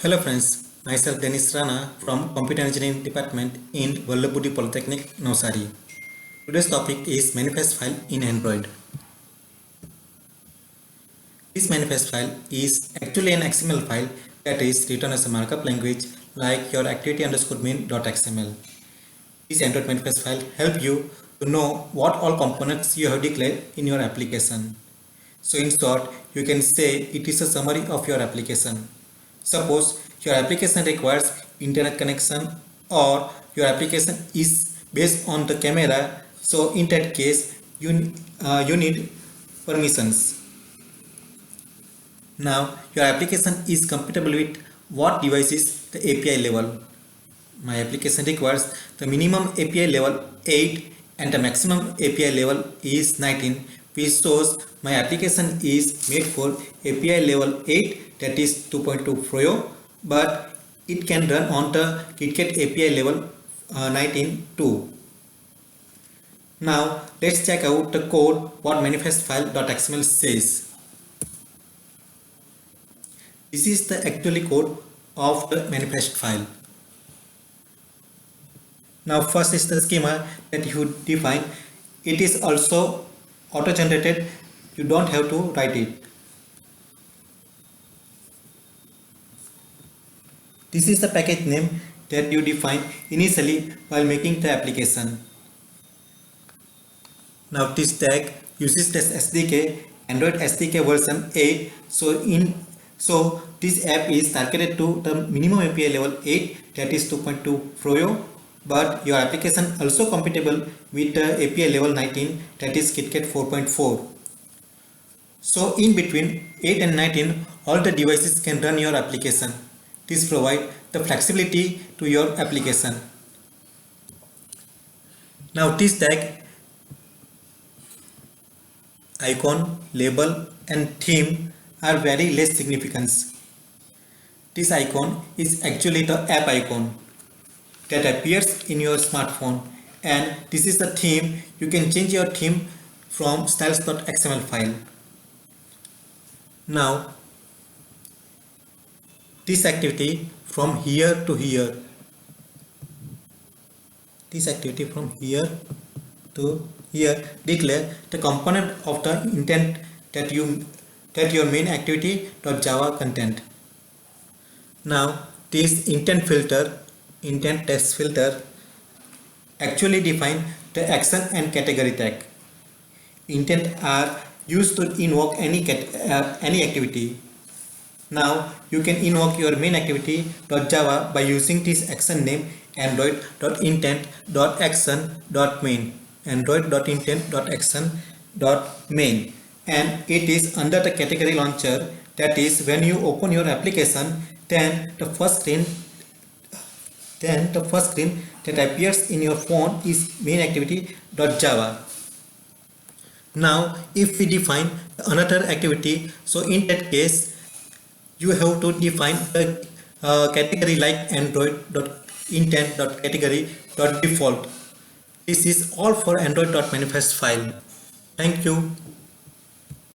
Hello friends, myself Denis Rana from Computer Engineering Department in Vallabhbudi Polytechnic, Navsari. Today's topic is manifest file in Android. This manifest file is actually an XML file that is written as a markup language like your activity_main.xml. This Android manifest file helps you to know what all components you have declared in your application. So in short, you can say it is a summary of your application. Suppose your application requires internet connection or your application is based on the camera. So in that case, you need permissions. Now your application is compatible with what devices the API level. My application requires the minimum API level 8 and the maximum API level is 19, which shows my application is made for API level 8, that is 2.2 Froyo, but it can run on the KitKat API level 19 too. Now let's check out the code what manifestfile.xml says. This is the actual code of the manifest file. Now first is the schema that you define. It is also auto-generated. You don't have to write it. This is the package name that you define initially while making the application. Now this tag uses this SDK, Android SDK version 8. So this app is targeted to the minimum API level 8, that is 2.2 Froyo, but your application also compatible with the API level 19, that is KitKat 4.4. So in between 8 and 19, all the devices can run your application. This provides the flexibility to your application. Now this tag, icon, label and theme are very less significance. This icon is actually the app icon that appears in your smartphone, and this is the theme. You can change your theme from styles.xml file. Now this activity from here to here, declare the component of the intent that your main activity.java content. Now this intent text filter actually define the action and category tag. Intent are used to invoke any activity. Now you can invoke your main activity.java by using this action name android.intent.action.main, android.intent.action.main, and it is under the category launcher. That is, when you open your application, then the first screen that appears in your phone is main activity.java. Now if we define another activity, so in that case you have to define the category like android.intent.category.default. This is all for android.manifest file. Thank you.